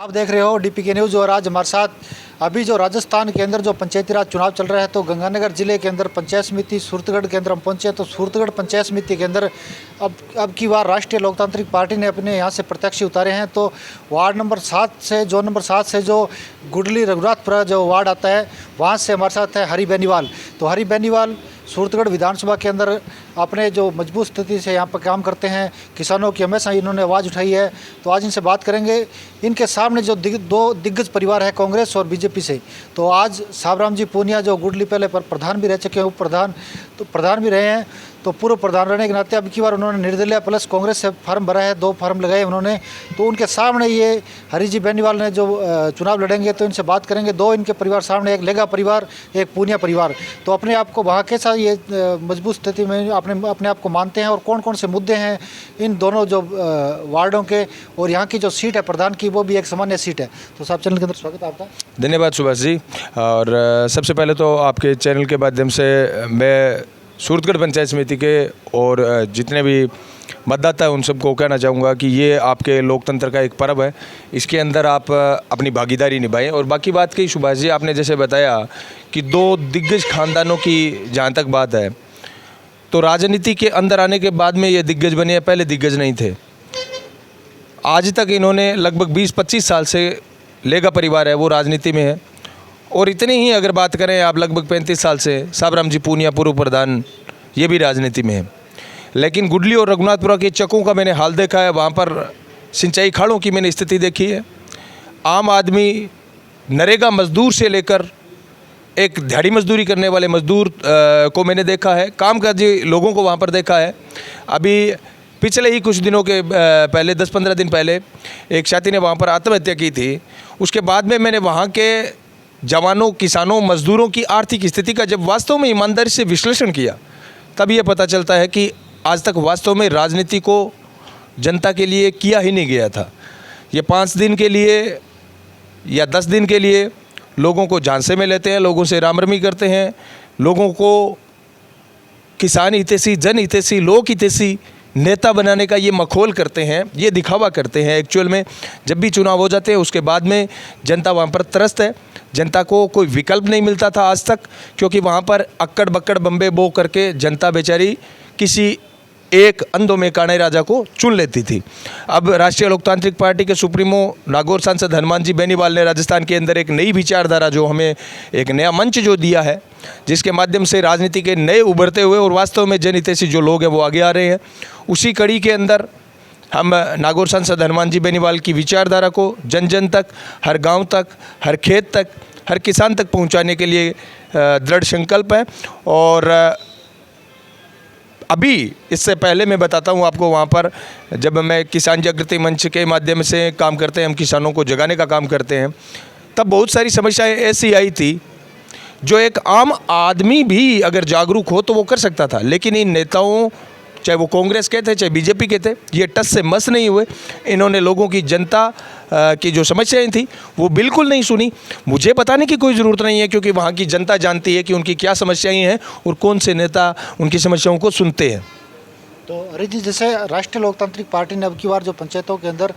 आप देख रहे हो डीपीके न्यूज़। और आज हमारे साथ अभी जो राजस्थान के अंदर जो पंचायती राज चुनाव चल रहा है, तो गंगानगर जिले के अंदर पंचायत समिति सूरतगढ़ के अंदर हम पहुंचे हैं। तो सूरतगढ़ पंचायत समिति के अंदर अब की बार राष्ट्रीय लोकतांत्रिक पार्टी ने अपने यहाँ से प्रत्याशी उतारे हैं। तो वार्ड नंबर 7 से जो गुडली रघुनाथपुरा जो वार्ड आता है, वहाँ से हमारे साथ है हरी बेनीवाल। तो हरी बेनीवाल सूरतगढ़ विधानसभा के अंदर अपने जो मजबूत स्थिति से यहाँ पर काम करते हैं, किसानों की हमेशा इन्होंने आवाज़ उठाई है। तो आज इनसे बात करेंगे। इनके सामने जो दो दिग्गज परिवार है, कांग्रेस और बीजेपी से। तो आज साबराम जी पूनिया जो गुडली पहले पर प्रधान भी रह चुके हैं, उप प्रधान तो प्रधान भी रहे हैं, तो पूर्व प्रधान रहने के नाते अब की बार उन्होंने निर्दलीय प्लस कांग्रेस से फार्म भरा है, 2 फार्म लगाए उन्होंने। तो उनके सामने ये हरी जी बेनीवाल ने जो चुनाव लड़ेंगे, तो इनसे बात करेंगे। 2 इनके परिवार सामने, एक लेगा परिवार, एक पूनिया परिवार। तो अपने आप को वहाँ कैसा ये मजबूत स्थिति में अपने आप को मानते हैं, और कौन कौन से मुद्दे हैं इन दोनों जो वार्डों के, और यहाँ की जो सीट है प्रधान की, वो भी एक सामान्य सीट है। तो साहब, चैनल के अंदर स्वागत है आपका। धन्यवाद सुभाष जी। और सबसे पहले तो आपके चैनल के माध्यम से मैं सूरतगढ़ पंचायत समिति के और जितने भी मतदाता हैं उन सबको कहना चाहूँगा कि ये आपके लोकतंत्र का एक पर्व है। इसके अंदर आप अपनी भागीदारी निभाएं। और बाकी बात कही सुभाष जी, आपने जैसे बताया कि 2 दिग्गज खानदानों की जहाँ तक बात है, तो राजनीति के अंदर आने के बाद में ये दिग्गज बने हैं, पहले दिग्गज नहीं थे। आज तक इन्होंने लगभग 20-25 साल से लेगा परिवार है वो राजनीति में है। और इतनी ही अगर बात करें आप, लगभग 35 साल से साबराम जी पूनिया पूर्व प्रधान, ये भी राजनीति में है। लेकिन गुडली और रघुनाथपुरा के चकों का मैंने हाल देखा है, वहाँ पर सिंचाई खाड़ों की मैंने स्थिति देखी है। आम आदमी नरेगा मजदूर से लेकर एक दिहाड़ी मजदूरी करने वाले मजदूर को मैंने देखा है, कामकाजी लोगों को वहाँ पर देखा है। अभी पिछले ही कुछ दिनों के पहले 10-15 दिन पहले एक साथी ने वहाँ पर आत्महत्या की थी। उसके बाद में मैंने वहाँ के जवानों, किसानों, मजदूरों की आर्थिक स्थिति का जब वास्तव में ईमानदारी से विश्लेषण किया, तब ये पता चलता है कि आज तक वास्तव में राजनीति को जनता के लिए किया ही नहीं गया था। ये 5 दिन के लिए या 10 दिन के लिए लोगों को झांसे में लेते हैं, लोगों से रामरमी करते हैं, लोगों को किसान हितैषी, जन हितैषी, लोक हितैषी नेता बनाने का ये मखौल करते हैं, ये दिखावा करते हैं। एक्चुअल में जब भी चुनाव हो जाते हैं उसके बाद में जनता वहाँ पर त्रस्त है। जनता को कोई विकल्प नहीं मिलता था आज तक, क्योंकि वहाँ पर अक्कड़ बक्कड़ बम्बे बो करके जनता बेचारी किसी एक अंधों में काणे राजा को चुन लेती थी। अब राष्ट्रीय लोकतांत्रिक पार्टी के सुप्रीमो नागौर सांसद हनुमान जी बेनीवाल ने राजस्थान के अंदर एक नई विचारधारा, जो हमें एक नया मंच जो दिया है, जिसके माध्यम से राजनीति के नए उभरते हुए और वास्तव में जनहितैषी जो लोग हैं वो आगे आ रहे हैं। उसी कड़ी के अंदर हम नागौर सांसद हनुमान जी बेनीवाल की विचारधारा को जन जन तक, हर गांव तक, हर खेत तक, हर किसान तक पहुंचाने के लिए दृढ़ संकल्प है। और अभी इससे पहले मैं बताता हूं आपको, वहाँ पर जब मैं किसान जागृति मंच के माध्यम से काम करते हैं, हम किसानों को जगाने का काम करते हैं, तब बहुत सारी समस्याएं ऐसी आई थी जो एक आम आदमी भी अगर जागरूक हो तो वो कर सकता था। लेकिन इन नेताओं, चाहे वो कांग्रेस के थे चाहे बीजेपी के थे, ये टस से मस नहीं हुए। इन्होंने लोगों की, जनता की जो समस्याएं थी वो बिल्कुल नहीं सुनी। मुझे बताने की कोई ज़रूरत नहीं है, क्योंकि वहाँ की जनता जानती है कि उनकी क्या समस्याएं हैं और कौन से नेता उनकी समस्याओं को सुनते हैं। तो अरे जी, जैसे राष्ट्रीय लोकतांत्रिक पार्टी ने अब की बार जो पंचायतों के अंदर,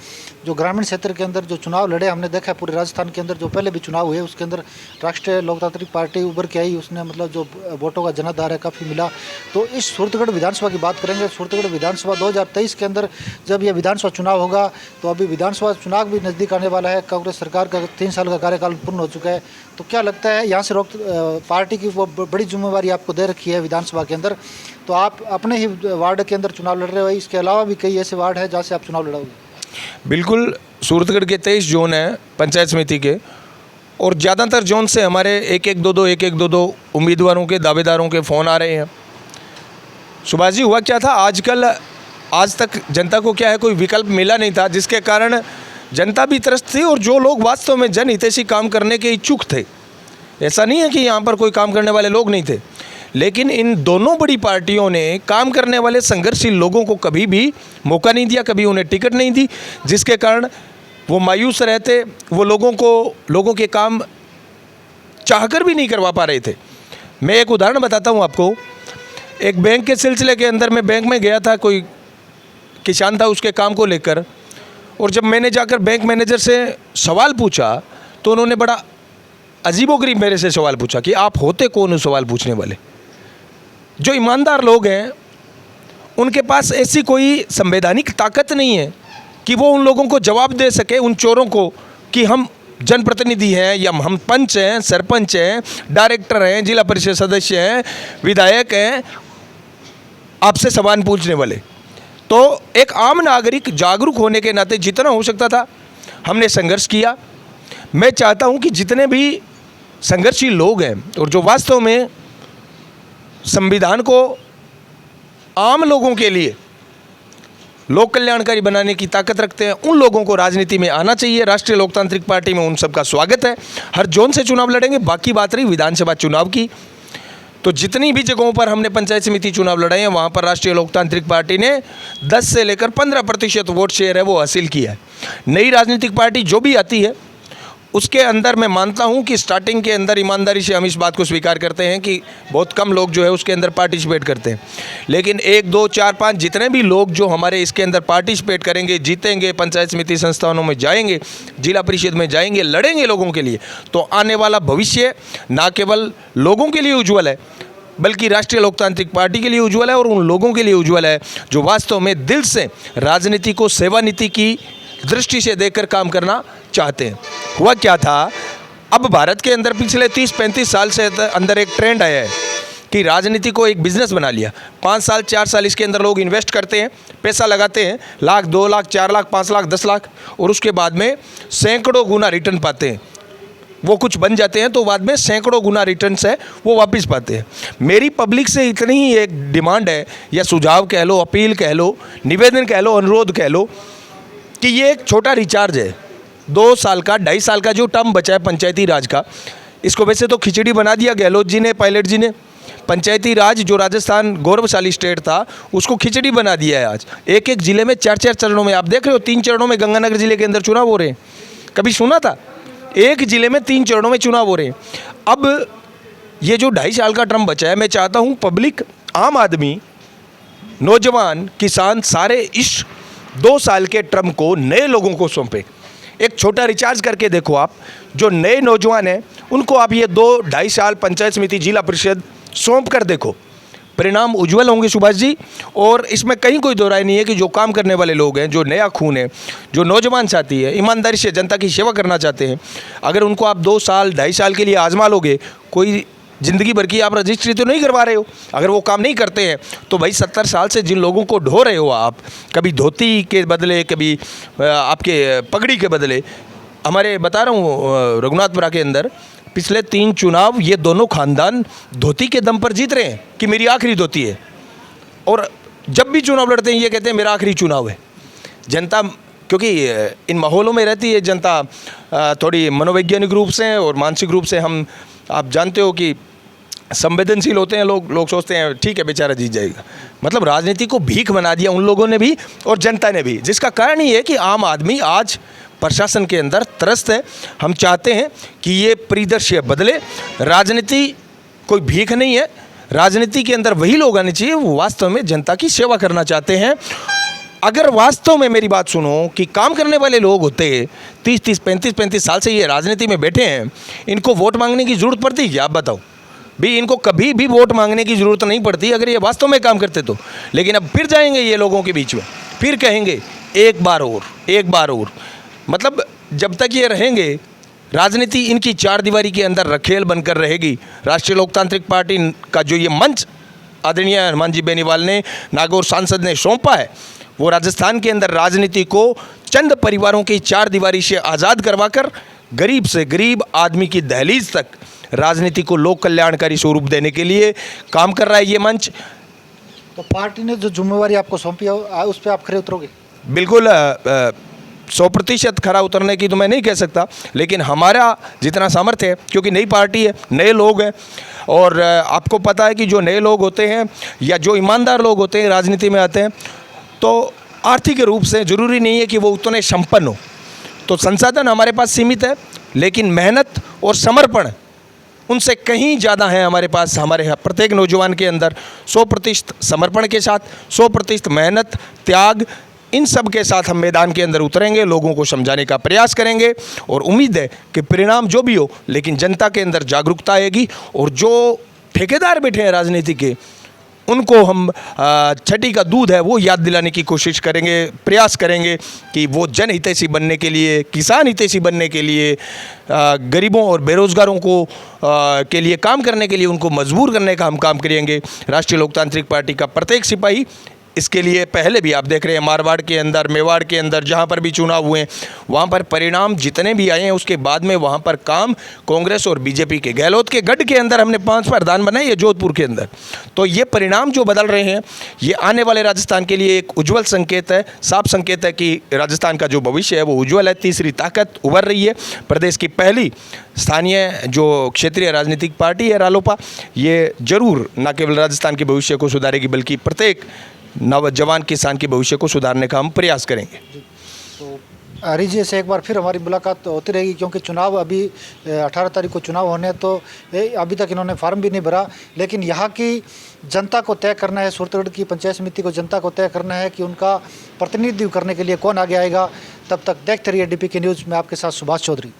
जो ग्रामीण क्षेत्र के अंदर जो चुनाव लड़े, हमने देखा है पूरे राजस्थान के अंदर जो पहले भी चुनाव हुए, उसके अंदर राष्ट्रीय लोकतांत्रिक पार्टी उभर के आई। उसने मतलब जो वोटों का जनाधार है काफ़ी मिला। तो इस सूरतगढ़ विधानसभा की बात करेंगे। सूरतगढ़ विधानसभा 2023 के अंदर जब यह विधानसभा चुनाव होगा, तो अभी विधानसभा चुनाव भी नज़दीक आने वाला है। कांग्रेस सरकार का 3 साल का कार्यकाल पूर्ण हो चुका है। तो क्या लगता है, यहाँ से पार्टी की वो बड़ी जिम्मेवारी आपको दे रखी है विधानसभा के अंदर, तो आप अपने ही वार्ड के अंदर चुनाव लड़ रहे हो, इसके अलावा भी कई ऐसे वार्ड हैं जहाँ से आप चुनाव लड़ोगे? बिल्कुल, सूरतगढ़ के 23 जोन हैं पंचायत समिति के, और ज़्यादातर जोन से हमारे 1-1-2-2 उम्मीदवारों के, दावेदारों के फ़ोन आ रहे हैं। सुभाष जी, हुआ क्या था आजकल, आज तक जनता को क्या है, कोई विकल्प मिला नहीं था, जिसके कारण जनता भी त्रस्त थी, और जो लोग वास्तव में जनहितैषी काम करने के इच्छुक थे, ऐसा नहीं है कि यहाँ पर कोई काम करने वाले लोग नहीं थे, लेकिन इन दोनों बड़ी पार्टियों ने काम करने वाले संघर्षशील लोगों को कभी भी मौका नहीं दिया, कभी उन्हें टिकट नहीं दी, जिसके कारण वो मायूस रहते। वो लोगों के काम चाहकर भी नहीं करवा पा रहे थे। मैं एक उदाहरण बताता हूँ आपको। एक बैंक के सिलसिले के अंदर मैं बैंक में गया था, कोई किसान था, उसके काम को लेकर और जब मैंने जाकर बैंक मैनेजर से सवाल पूछा तो उन्होंने बड़ा अजीबोगरीब मेरे से सवाल पूछा कि आप होते कौन हो सवाल पूछने वाले। जो ईमानदार लोग हैं उनके पास ऐसी कोई संवैधानिक ताकत नहीं है कि वो उन लोगों को जवाब दे सके, उन चोरों को, कि हम जनप्रतिनिधि हैं या हम पंच हैं, सरपंच हैं, डायरेक्टर हैं, जिला परिषद सदस्य हैं, विधायक हैं, आपसे सवाल पूछने वाले। तो एक आम नागरिक जागरूक होने के नाते जितना हो सकता था हमने संघर्ष किया। मैं चाहता हूं कि जितने भी संघर्षशील लोग हैं और जो वास्तव में संविधान को आम लोगों के लिए लोक कल्याणकारी बनाने की ताकत रखते हैं, उन लोगों को राजनीति में आना चाहिए। राष्ट्रीय लोकतांत्रिक पार्टी में उन सबका स्वागत है। हर जोन से चुनाव लड़ेंगे। बाकी बात रही विधानसभा चुनाव की, तो जितनी भी जगहों पर हमने पंचायत समिति चुनाव लड़ाए हैं वहाँ पर राष्ट्रीय लोकतांत्रिक पार्टी ने 10 से लेकर 15% वोट शेयर है वो हासिल किया है। नई राजनीतिक पार्टी जो भी आती है उसके अंदर मैं मानता हूं कि स्टार्टिंग के अंदर ईमानदारी से हम इस बात को स्वीकार करते हैं कि बहुत कम लोग जो है उसके अंदर पार्टिसिपेट करते हैं, लेकिन 1, 2, 4, 5 जितने भी लोग जो हमारे इसके अंदर पार्टिसिपेट करेंगे, जीतेंगे, पंचायत समिति संस्थानों में जाएंगे, जिला परिषद में जाएंगे, लड़ेंगे लोगों के लिए, तो आने वाला भविष्य ना केवल लोगों के लिए उज्ज्वल है बल्कि राष्ट्रीय लोकतांत्रिक पार्टी के लिए उज्ज्वल है और उन लोगों के लिए उज्ज्वल है जो वास्तव में दिल से राजनीति को सेवा नीति की दृष्टि से देखकर काम करना चाहते हैं। हुआ क्या था, अब भारत के अंदर पिछले 30-35 साल से अंदर एक ट्रेंड आया है कि राजनीति को एक बिजनेस बना लिया। 5 साल 4 साल इसके अंदर लोग इन्वेस्ट करते हैं, पैसा लगाते हैं, लाख, 2 लाख, 4 लाख, 5 लाख, 10 लाख, और उसके बाद में सैकड़ों गुना रिटर्न पाते हैं। वो कुछ बन जाते हैं तो बाद में सैकड़ों गुना रिटर्न है वो वापस पाते हैं। मेरी पब्लिक से इतनी ही एक डिमांड है, या सुझाव कह लो, अपील कह लो, निवेदन कह लो, अनुरोध कह लो, कि ये एक छोटा रिचार्ज है। 2 साल का, 2.5 साल का जो टर्म बचा है पंचायती राज का, इसको वैसे तो खिचड़ी बना दिया गहलोत जी ने, पायलट जी ने। पंचायती राज जो राजस्थान गौरवशाली स्टेट था उसको खिचड़ी बना दिया है आज। एक एक जिले में 4-4 चरणों में, आप देख रहे हो 3 चरणों में गंगानगर जिले के अंदर चुनाव हो रहे हैं। कभी सुना था? एक जिले में 3 चरणों में चुनाव हो रहे हैं। अब ये जो 2.5 साल का टर्म बचा है, मैं चाहता हूँ पब्लिक, आम आदमी, नौजवान, किसान सारे इस 2 साल के टर्म को नए लोगों को सौंपे। एक छोटा रिचार्ज करके देखो आप, जो नए नौजवान हैं उनको आप ये 2-2.5 साल पंचायत समिति, जिला परिषद सौंप कर देखो, परिणाम उज्जवल होंगे सुभाष जी। और इसमें कहीं कोई दो राय नहीं है कि जो काम करने वाले लोग हैं, जो नया खून है, जो नौजवान साथी है, ईमानदारी से जनता की सेवा करना चाहते हैं, अगर उनको आप 2 साल 2.5 साल के लिए आजमा लोगे, कोई ज़िंदगी भर की आप रजिस्ट्री तो नहीं करवा रहे हो। अगर वो काम नहीं करते हैं तो भाई 70 साल से जिन लोगों को ढो रहे हो आप, कभी धोती के बदले, कभी आपके पगड़ी के बदले, हमारे बता रहा हूँ रघुनाथपुरा के अंदर पिछले 3 चुनाव ये दोनों खानदान धोती के दम पर जीत रहे हैं कि मेरी आखिरी धोती है। और जब भी चुनाव लड़ते हैं ये कहते हैं मेरा आखिरी चुनाव है। जनता, क्योंकि इन माहौलों में रहती है जनता, थोड़ी मनोवैज्ञानिक रूप से और मानसिक रूप से हम, आप जानते हो कि संवेदनशील होते हैं लोग सोचते हैं ठीक है बेचारा जीत जाएगा। मतलब राजनीति को भीख बना दिया उन लोगों ने भी और जनता ने भी, जिसका कारण ये है कि आम आदमी आज प्रशासन के अंदर त्रस्त है। हम चाहते हैं कि ये परिदृश्य बदले। राजनीति कोई भीख नहीं है, राजनीति के अंदर वही लोग आने चाहिए वो वास्तव में जनता की सेवा करना चाहते हैं। अगर वास्तव में मेरी बात सुनो कि काम करने वाले लोग होते 30-30, 35-35 साल से ये राजनीति में बैठे हैं, इनको वोट मांगने की ज़रूरत पड़ती है क्या? आप बताओ भी, इनको कभी भी वोट मांगने की ज़रूरत नहीं पड़ती अगर ये वास्तव में काम करते तो। लेकिन अब फिर जाएंगे ये लोगों के बीच में, फिर कहेंगे एक बार और। मतलब जब तक ये रहेंगे राजनीति इनकी 4 दीवारी के अंदर रखेल बनकर रहेगी। राष्ट्रीय लोकतांत्रिक पार्टी का जो ये मंच आदरणीय हनुमान जी बेनीवाल ने, नागौर सांसद ने सौंपा है, वो राजस्थान के अंदर राजनीति को चंद परिवारों की 4 दीवारी से आज़ाद करवाकर गरीब से गरीब आदमी की दहलीज तक राजनीति को लोक कल्याणकारी स्वरूप देने के लिए काम कर रहा है ये मंच। तो पार्टी ने जो जिम्मेवारी आपको सौंपी है उस पर आप खरे उतरोगे? बिल्कुल 100% खरा उतरने की तो मैं नहीं कह सकता, लेकिन हमारा जितना सामर्थ्य है, क्योंकि नई पार्टी है, नए लोग हैं, और आपको पता है कि जो नए लोग होते हैं या जो ईमानदार लोग होते हैं राजनीति में आते हैं तो आर्थिक रूप से ज़रूरी नहीं है कि वो उतने संपन्न हो। तो संसाधन हमारे पास सीमित है, लेकिन मेहनत और समर्पण उनसे कहीं ज़्यादा है हमारे पास। हमारे प्रत्येक नौजवान के अंदर 100% समर्पण के साथ 100% मेहनत, त्याग, इन सब के साथ हम मैदान के अंदर उतरेंगे, लोगों को समझाने का प्रयास करेंगे और उम्मीद है कि परिणाम जो भी हो, लेकिन जनता के अंदर जागरूकता आएगी और जो ठेकेदार बैठे हैं राजनीति के, उनको हम छठी का दूध है वो याद दिलाने की कोशिश करेंगे, प्रयास करेंगे कि वो जन हितैषी बनने के लिए, किसान हितैषी बनने के लिए, गरीबों और बेरोजगारों को के लिए काम करने के लिए उनको मजबूर करने का हम काम करेंगे। राष्ट्रीय लोकतांत्रिक पार्टी का प्रत्येक सिपाही इसके लिए, पहले भी आप देख रहे हैं मारवाड़ के अंदर, मेवाड़ के अंदर, जहाँ पर भी चुनाव हुए वहाँ पर परिणाम जितने भी आए हैं उसके बाद में वहाँ पर काम कांग्रेस और बीजेपी के, गहलोत के गढ़ के अंदर हमने 5 प्रधान बनाए, ये जोधपुर के अंदर। तो ये परिणाम जो बदल रहे हैं ये आने वाले राजस्थान के लिए एक उज्ज्वल संकेत है, साफ संकेत है कि राजस्थान का जो भविष्य है वो उज्ज्वल है। तीसरी ताकत उभर रही है। प्रदेश की पहली स्थानीय जो क्षेत्रीय राजनीतिक पार्टी है रालोपा, ये जरूर न केवल राजस्थान के भविष्य को सुधारेगी बल्कि प्रत्येक नौजवान किसान के भविष्य को सुधारने का हम प्रयास करेंगे। तो हरीश जी से एक बार फिर हमारी मुलाकात होती रहेगी, क्योंकि चुनाव अभी 18 तारीख को चुनाव होने, तो अभी तक इन्होंने फॉर्म भी नहीं भरा, लेकिन यहाँ की जनता को तय करना है, सूरतगढ़ की पंचायत समिति को जनता को तय करना है कि उनका प्रतिनिधित्व करने के लिए कौन आगे आएगा। तब तक देखते रहिए DPK न्यूज़ में आपके साथ सुभाष चौधरी।